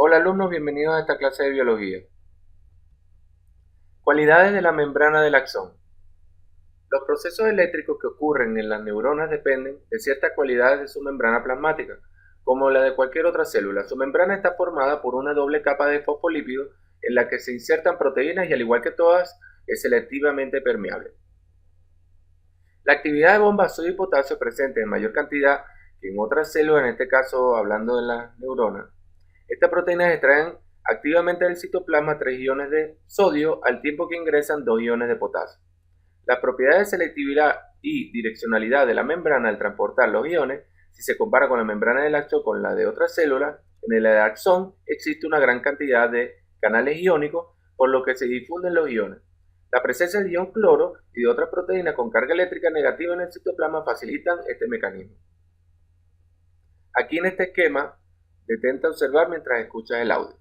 Hola alumnos, bienvenidos a esta clase de biología. Cualidades de la membrana del axón. Los procesos eléctricos que ocurren en las neuronas dependen de ciertas cualidades de su membrana plasmática, como la de cualquier otra célula. Su membrana está formada por una doble capa de fosfolípidos en la que se insertan proteínas y, al igual que todas, es selectivamente permeable. La actividad de bombas sodio y potasio presente en mayor cantidad que en otras células, en este caso hablando de las neuronas. Estas proteínas extraen activamente del citoplasma 3 iones de sodio al tiempo que ingresan 2 iones de potasio. Las propiedades de selectividad y direccionalidad de la membrana al transportar los iones, si se compara con la membrana del axón con la de otras células, en el axón existe una gran cantidad de canales iónicos por lo que se difunden los iones. La presencia del ion cloro y de otras proteínas con carga eléctrica negativa en el citoplasma facilitan este mecanismo. Aquí en este esquema, detente a observar mientras escuchas el audio.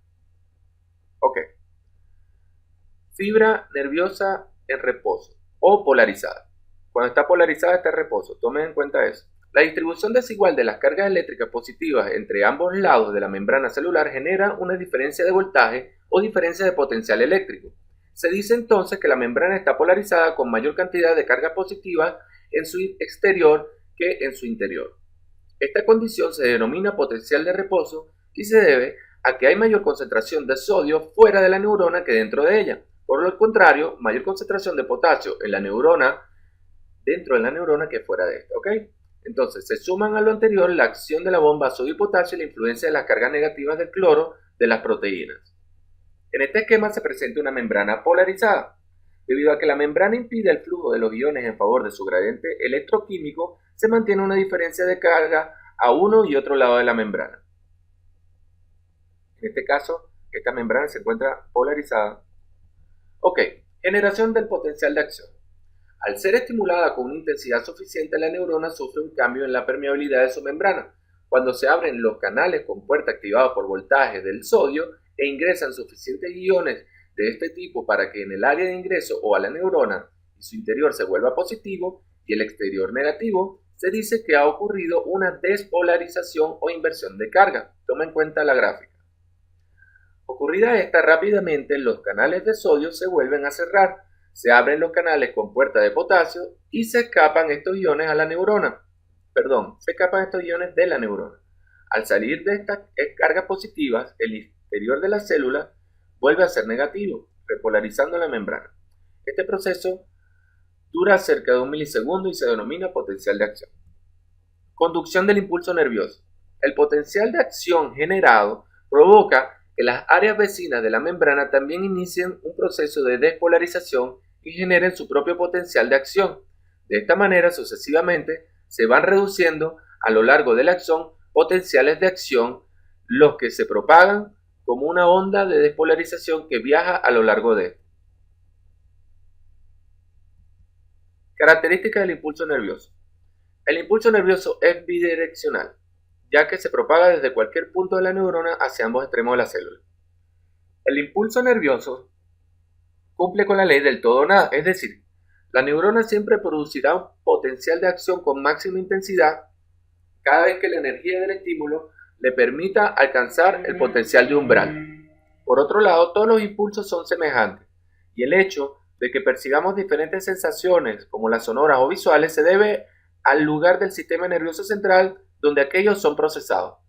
Ok. Fibra nerviosa en reposo o polarizada. Cuando está polarizada está en reposo, tomen en cuenta eso. La distribución desigual de las cargas eléctricas positivas entre ambos lados de la membrana celular genera una diferencia de voltaje o diferencia de potencial eléctrico. Se dice entonces que la membrana está polarizada con mayor cantidad de cargas positivas en su exterior que en su interior. Esta condición se denomina potencial de reposo y se debe a que hay mayor concentración de sodio fuera de la neurona que dentro de ella. Por el contrario, mayor concentración de potasio en la neurona, dentro de la neurona que fuera de esta, ¿ok? Entonces, se suman a lo anterior la acción de la bomba sodio y potasio y la influencia de las cargas negativas del cloro de las proteínas. En este esquema se presenta una membrana polarizada. Debido a que la membrana impide el flujo de los iones en favor de su gradiente electroquímico, se mantiene una diferencia de carga a uno y otro lado de la membrana. En este caso, esta membrana se encuentra polarizada. Ok, generación del potencial de acción. Al ser estimulada con una intensidad suficiente, la neurona sufre un cambio en la permeabilidad de su membrana. Cuando se abren los canales con puerta activados por voltaje del sodio e ingresan suficientes iones de este tipo para que en el área de ingreso o a la neurona y su interior se vuelva positivo y el exterior negativo, se dice que ha ocurrido una despolarización o inversión de carga. Toma en cuenta la gráfica. Ocurrida esta, rápidamente los canales de sodio se vuelven a cerrar, se abren los canales con puerta de potasio y se escapan estos iones a la neurona. Se escapan estos iones de la neurona. Al salir de estas cargas positivas, el interior de la célula vuelve a ser negativo, repolarizando la membrana. Este proceso dura cerca de 1 milisegundo y se denomina potencial de acción. Conducción del impulso nervioso. El potencial de acción generado provoca que las áreas vecinas de la membrana también inicien un proceso de despolarización y generen su propio potencial de acción. De esta manera, sucesivamente, se van reduciendo a lo largo del axón potenciales de acción, los que se propagan como una onda de despolarización que viaja a lo largo de él. Características del impulso nervioso. El impulso nervioso es bidireccional, ya que se propaga desde cualquier punto de la neurona hacia ambos extremos de la célula. El impulso nervioso cumple con la ley del todo o nada, es decir, la neurona siempre producirá un potencial de acción con máxima intensidad cada vez que la energía del estímulo le permita alcanzar el potencial de umbral. Por otro lado, todos los impulsos son semejantes, y el hecho de que percibamos diferentes sensaciones, como las sonoras o visuales, se debe al lugar del sistema nervioso central donde aquellos son procesados.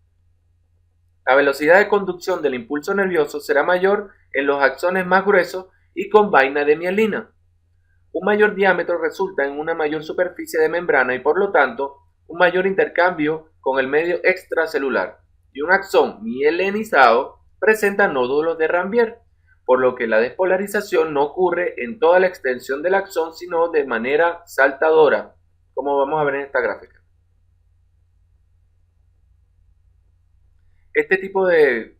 La velocidad de conducción del impulso nervioso será mayor en los axones más gruesos y con vaina de mielina. Un mayor diámetro resulta en una mayor superficie de membrana y, por lo tanto, un mayor intercambio con el medio extracelular. Y un axón mielinizado presenta nódulos de Ranvier, por lo que la despolarización no ocurre en toda la extensión del axón, sino de manera saltadora, como vamos a ver en esta gráfica. Este tipo de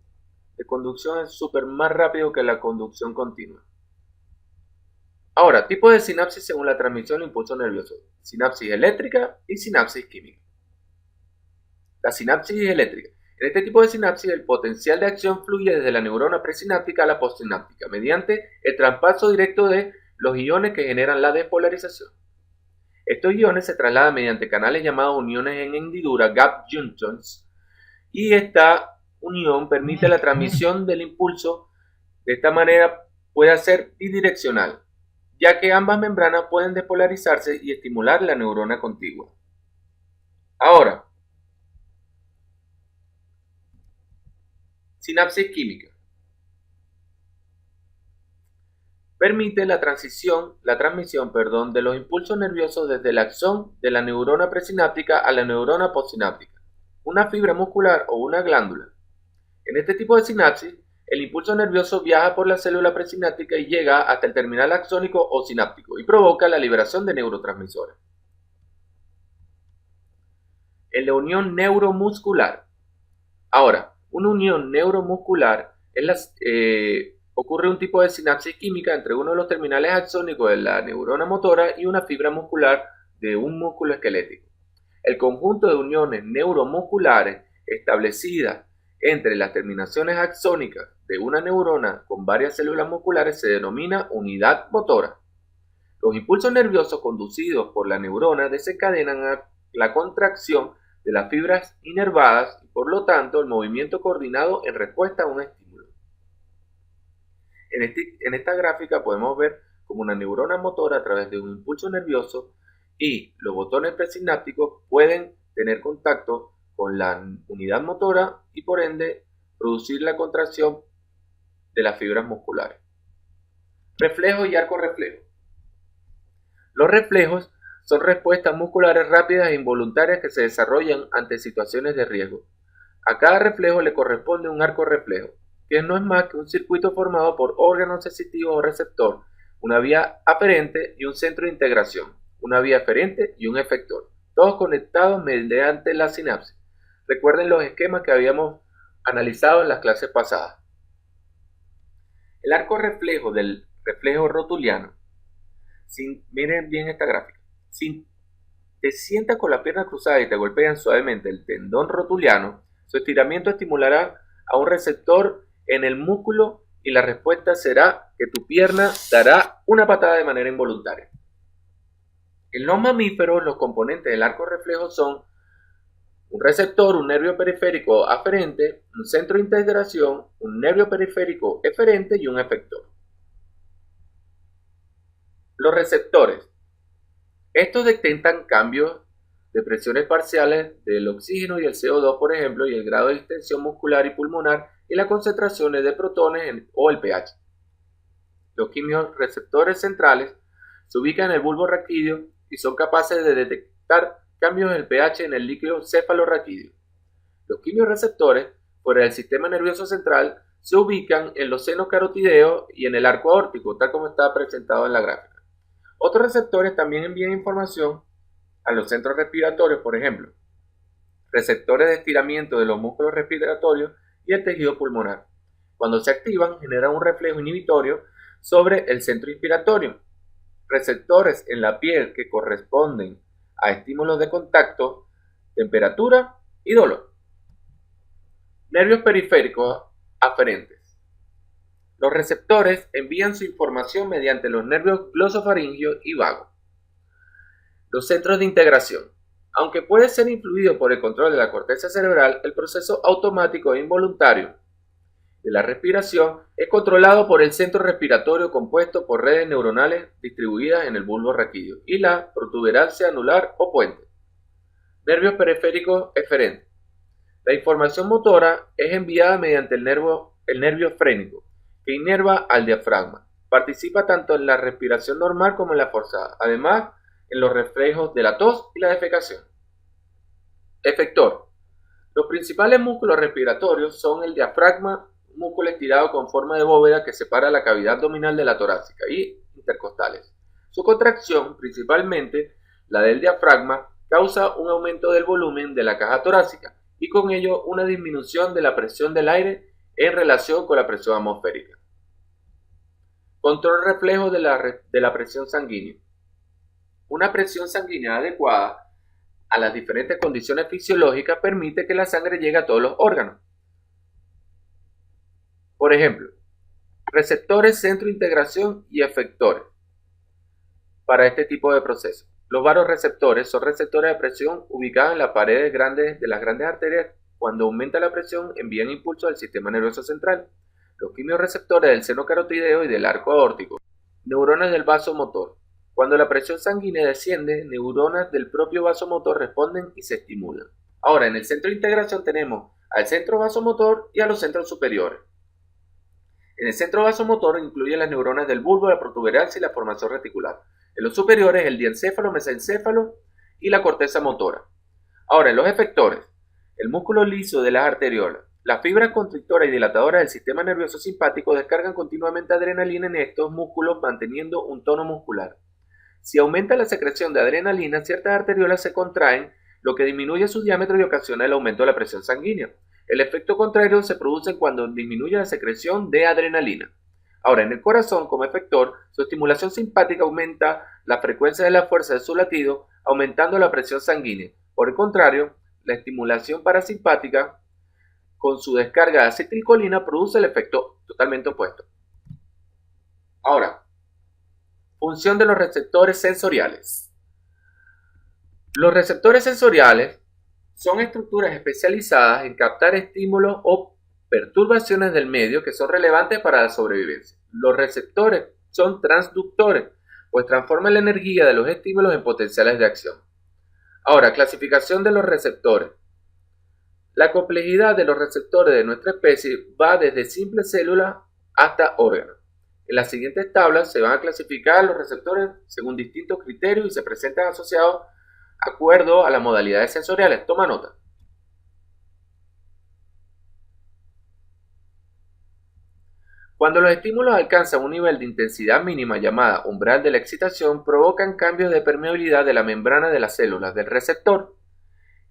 conducción es súper más rápido que la conducción continua. Ahora, tipo de sinapsis según la transmisión del impulso nervioso. Sinapsis eléctrica y sinapsis química. La sinapsis eléctrica. En este tipo de sinapsis, el potencial de acción fluye desde la neurona presináptica a la postsináptica, mediante el traspaso directo de los iones que generan la despolarización. Estos iones se trasladan mediante canales llamados uniones en hendidura, gap junctions, y esta unión permite la transmisión del impulso. De esta manera puede ser bidireccional, ya que ambas membranas pueden despolarizarse y estimular la neurona contigua. Ahora, sinapsis química. Permite la transmisión de los impulsos nerviosos desde el axón de la neurona presináptica a la neurona postsináptica, una fibra muscular o una glándula. En este tipo de sinapsis, el impulso nervioso viaja por la célula presináptica y llega hasta el terminal axónico o sináptico y provoca la liberación de neurotransmisores. En la unión neuromuscular. Ahora, una unión neuromuscular ocurre un tipo de sinapsis química entre uno de los terminales axónicos de la neurona motora y una fibra muscular de un músculo esquelético. El conjunto de uniones neuromusculares establecidas entre las terminaciones axónicas de una neurona con varias células musculares se denomina unidad motora. Los impulsos nerviosos conducidos por la neurona desencadenan la contracción de las fibras inervadas y por lo tanto el movimiento coordinado en respuesta a un estímulo. En esta gráfica podemos ver cómo una neurona motora a través de un impulso nervioso y los botones presinápticos pueden tener contacto con la unidad motora y por ende producir la contracción de las fibras musculares. Reflejo y arco reflejo. Los reflejos son respuestas musculares rápidas e involuntarias que se desarrollan ante situaciones de riesgo. A cada reflejo le corresponde un arco reflejo, que no es más que un circuito formado por órganos sensitivos o receptor, una vía aferente y un centro de integración, una vía aferente y un efector, todos conectados mediante la sinapsis. Recuerden los esquemas que habíamos analizado en las clases pasadas. El arco reflejo del reflejo rotuliano. Miren bien esta gráfica. Si te sientas con la pierna cruzada y te golpean suavemente el tendón rotuliano, su estiramiento estimulará a un receptor en el músculo y la respuesta será que tu pierna dará una patada de manera involuntaria. En los mamíferos, los componentes del arco reflejo son un receptor, un nervio periférico aferente, un centro de integración, un nervio periférico eferente y un efector. Los receptores. Estos detectan cambios de presiones parciales del oxígeno y el CO2, por ejemplo, y el grado de distensión muscular y pulmonar y las concentraciones de protones o el pH. Los quimiorreceptores centrales se ubican en el bulbo raquídeo y son capaces de detectar cambios en el pH en el líquido cefalorraquídeo. Los quimiorreceptores fuera del sistema nervioso central se ubican en los senos carotideos y en el arco aórtico, tal como está presentado en la gráfica. Otros receptores también envían información a los centros respiratorios, por ejemplo, receptores de estiramiento de los músculos respiratorios y el tejido pulmonar. Cuando se activan, generan un reflejo inhibitorio sobre el centro inspiratorio. Receptores en la piel que corresponden a estímulos de contacto, temperatura y dolor. Nervios periféricos aferentes. Los receptores envían su información mediante los nervios glosofaringeos y vagos. Los centros de integración. Aunque puede ser influido por el control de la corteza cerebral, el proceso automático e involuntario de la respiración es controlado por el centro respiratorio compuesto por redes neuronales distribuidas en el bulbo raquídeo y la protuberancia anular o puente. Nervios periféricos eferentes. La información motora es enviada mediante el nervio frénico, que inerva al diafragma. Participa tanto en la respiración normal como en la forzada, además en los reflejos de la tos y la defecación. Efector. Los principales músculos respiratorios son el diafragma, un músculo estirado con forma de bóveda que separa la cavidad abdominal de la torácica, y intercostales. Su contracción, principalmente la del diafragma, causa un aumento del volumen de la caja torácica y con ello una disminución de la presión del aire en relación con la presión atmosférica. Control reflejo de la presión sanguínea. Una presión sanguínea adecuada a las diferentes condiciones fisiológicas permite que la sangre llegue a todos los órganos. Por ejemplo, receptores, centro de integración y efectores para este tipo de procesos. Los vasoreceptores son receptores de presión ubicados en las paredes grandes de las grandes arterias cuando aumenta la presión envían impulsos al sistema nervioso central. Los quimiorreceptores del seno carotideo y del arco aórtico. Neuronas del vaso motor. Cuando la presión sanguínea desciende, neuronas del propio vasomotor responden y se estimulan. Ahora, en el centro de integración tenemos al centro vasomotor y a los centros superiores. En el centro vasomotor incluye las neuronas del bulbo, la protuberancia y la formación reticular. En los superiores, el diencéfalo, mesencéfalo y la corteza motora. Ahora, en los efectores, el músculo liso de las arteriolas. Las fibras constrictoras y dilatadoras del sistema nervioso simpático descargan continuamente adrenalina en estos músculos manteniendo un tono muscular. Si aumenta la secreción de adrenalina, ciertas arteriolas se contraen, lo que disminuye su diámetro y ocasiona el aumento de la presión sanguínea. El efecto contrario se produce cuando disminuye la secreción de adrenalina. Ahora, en el corazón, como efector, su estimulación simpática aumenta la frecuencia de la fuerza de su latido, aumentando la presión sanguínea. Por el contrario, la estimulación parasimpática, con su descarga de acetilcolina, produce el efecto totalmente opuesto. Ahora, función de los receptores sensoriales. Los receptores sensoriales son estructuras especializadas en captar estímulos o perturbaciones del medio que son relevantes para la sobrevivencia. Los receptores son transductores, pues transforman la energía de los estímulos en potenciales de acción. Ahora, clasificación de los receptores. La complejidad de los receptores de nuestra especie va desde simples células hasta órganos. En las siguientes tablas se van a clasificar los receptores según distintos criterios y se presentan asociados de acuerdo a las modalidades sensoriales. Toma nota. Cuando los estímulos alcanzan un nivel de intensidad mínima llamada umbral de la excitación, provocan cambios de permeabilidad de la membrana de las células del receptor,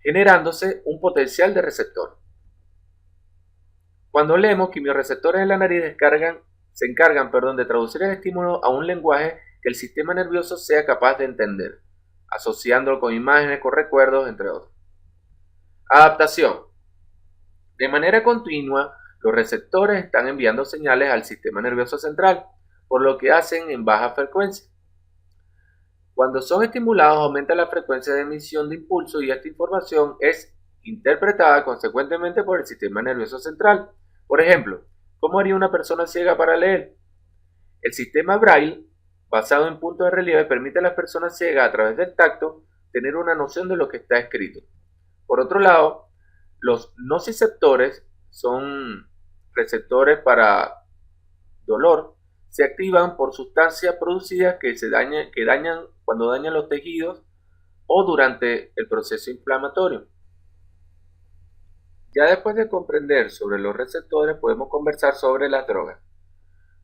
generándose un potencial de receptor. Cuando leemos, quimiorreceptores en la nariz se encargan de traducir el estímulo a un lenguaje que el sistema nervioso sea capaz de entender, asociándolo con imágenes, con recuerdos, entre otros. Adaptación. De manera continua, los receptores están enviando señales al sistema nervioso central, por lo que hacen en baja frecuencia. Cuando son estimulados, aumenta la frecuencia de emisión de impulso y esta información es interpretada consecuentemente por el sistema nervioso central. Por ejemplo, ¿cómo haría una persona ciega para leer? El sistema Braille, basado en puntos de relieve, permite a las personas ciegas a través del tacto tener una noción de lo que está escrito. Por otro lado, los nociceptores son receptores para dolor, se activan por sustancias producidas que dañan cuando dañan los tejidos o durante el proceso inflamatorio. Ya después de comprender sobre los receptores, podemos conversar sobre las drogas.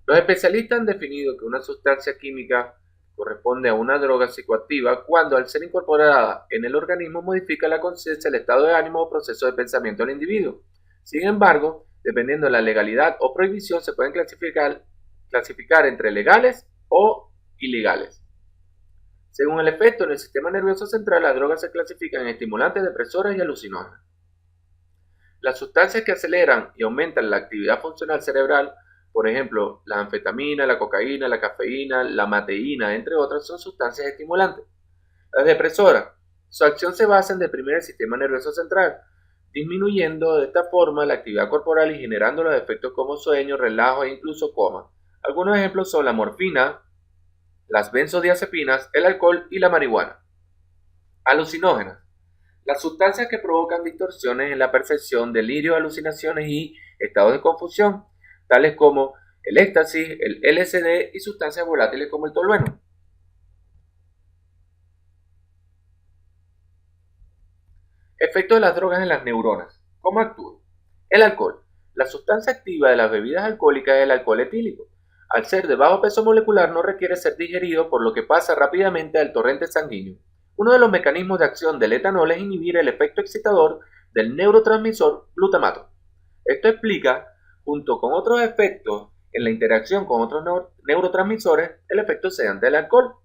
Los especialistas han definido que una sustancia química corresponde a una droga psicoactiva cuando, al ser incorporada en el organismo, modifica la conciencia, el estado de ánimo o proceso de pensamiento del individuo. Sin embargo, dependiendo de la legalidad o prohibición, se pueden clasificar entre legales o ilegales. Según el efecto en el sistema nervioso central, las drogas se clasifican en estimulantes, depresores y alucinógenos. Las sustancias que aceleran y aumentan la actividad funcional cerebral, por ejemplo, la anfetamina, la cocaína, la cafeína, la mateína, entre otras, son sustancias estimulantes. Las depresoras, su acción se basa en deprimir el sistema nervioso central, disminuyendo de esta forma la actividad corporal y generando los efectos como sueño, relajo e incluso coma. Algunos ejemplos son la morfina, las benzodiazepinas, el alcohol y la marihuana. Alucinógenas. Las sustancias que provocan distorsiones en la percepción, delirio, alucinaciones y estados de confusión, tales como el éxtasis, el LSD y sustancias volátiles como el tolueno. Efecto de las drogas en las neuronas. ¿Cómo actúa? El alcohol. La sustancia activa de las bebidas alcohólicas es el alcohol etílico. Al ser de bajo peso molecular no requiere ser digerido, por lo que pasa rápidamente al torrente sanguíneo. Uno de los mecanismos de acción del etanol es inhibir el efecto excitador del neurotransmisor glutamato. Esto explica, junto con otros efectos en la interacción con otros neurotransmisores, el efecto sedante del alcohol.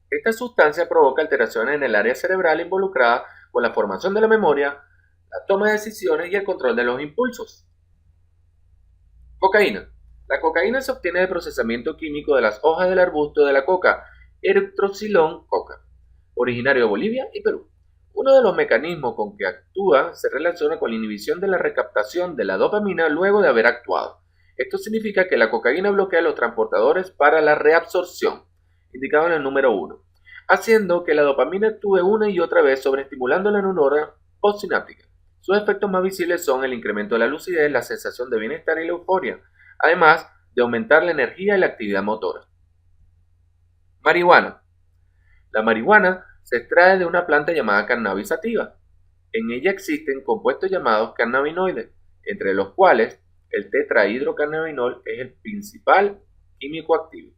Esta sustancia provoca alteraciones en el área cerebral involucrada con la formación de la memoria, la toma de decisiones y el control de los impulsos. Cocaína. La cocaína se obtiene del procesamiento químico de las hojas del arbusto de la coca, Erythrocylon coca, originario de Bolivia y Perú. Uno de los mecanismos con que actúa se relaciona con la inhibición de la recaptación de la dopamina luego de haber actuado. Esto significa que la cocaína bloquea los transportadores para la reabsorción, indicado en el número 1, haciendo que la dopamina actúe una y otra vez sobreestimulando la neurona postsináptica. Sus efectos más visibles son el incremento de la lucidez, la sensación de bienestar y la euforia, además de aumentar la energía y la actividad motora. Marihuana. La marihuana se extrae de una planta llamada cannabis sativa. En ella existen compuestos llamados cannabinoides, entre los cuales el tetrahidrocannabinol es el principal químico activo.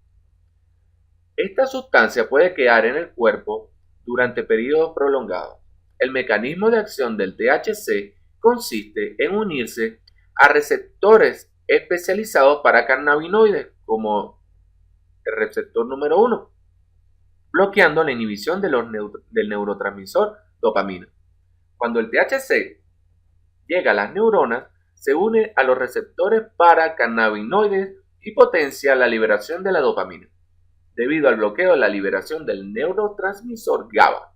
Esta sustancia puede quedar en el cuerpo durante periodos prolongados. El mecanismo de acción del THC consiste en unirse a receptores especializados para cannabinoides, como el receptor número 1, bloqueando la inhibición del neurotransmisor dopamina. Cuando el THC llega a las neuronas, se une a los receptores para cannabinoides y potencia la liberación de la dopamina, debido al bloqueo de la liberación del neurotransmisor GABA.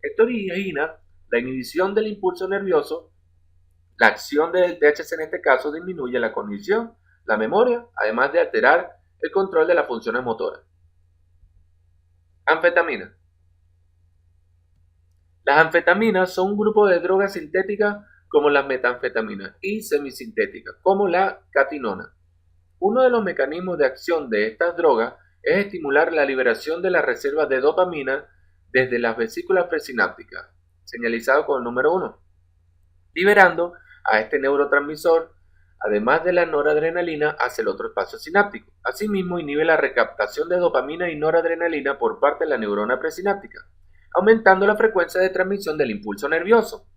Esto origina la inhibición del impulso nervioso. La acción del THC en este caso disminuye la cognición, la memoria, además de alterar el control de las funciones motoras. Anfetamina. Las anfetaminas son un grupo de drogas sintéticas como las metanfetaminas y semisintéticas como la catinona. Uno de los mecanismos de acción de estas drogas es estimular la liberación de las reservas de dopamina desde las vesículas presinápticas, señalizado con el número 1, liberando a este neurotransmisor, además de la noradrenalina, hacia el otro espacio sináptico. Asimismo, inhibe la recaptación de dopamina y noradrenalina por parte de la neurona presináptica, aumentando la frecuencia de transmisión del impulso nervioso.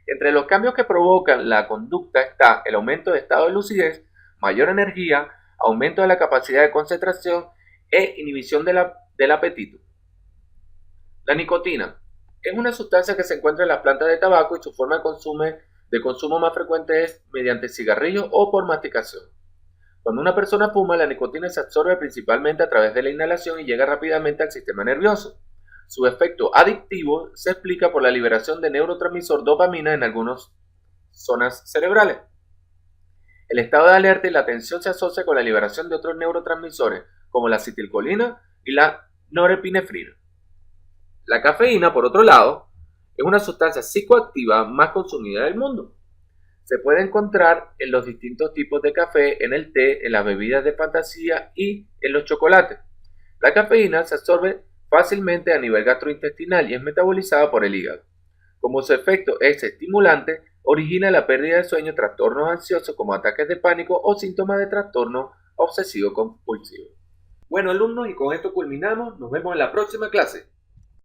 Entre los cambios que provocan la conducta está el aumento de estado de lucidez, mayor energía, aumento de la capacidad de concentración e inhibición del apetito. La nicotina es una sustancia que se encuentra en las plantas de tabaco y su forma de consumo más frecuente es mediante cigarrillo o por masticación. Cuando una persona fuma, la nicotina se absorbe principalmente a través de la inhalación y llega rápidamente al sistema nervioso. Su efecto adictivo se explica por la liberación de neurotransmisor dopamina en algunas zonas cerebrales. El estado de alerta y la atención se asocia con la liberación de otros neurotransmisores, como la acetilcolina y la norepinefrina. La cafeína, por otro lado, es una sustancia psicoactiva más consumida del mundo. Se puede encontrar en los distintos tipos de café, en el té, en las bebidas de fantasía y en los chocolates. La cafeína se absorbe fácilmente a nivel gastrointestinal y es metabolizada por el hígado. Como su efecto es estimulante, origina la pérdida de sueño, trastornos ansiosos como ataques de pánico o síntomas de trastorno obsesivo compulsivo. Bueno, alumnos, y con esto culminamos. Nos vemos en la próxima clase.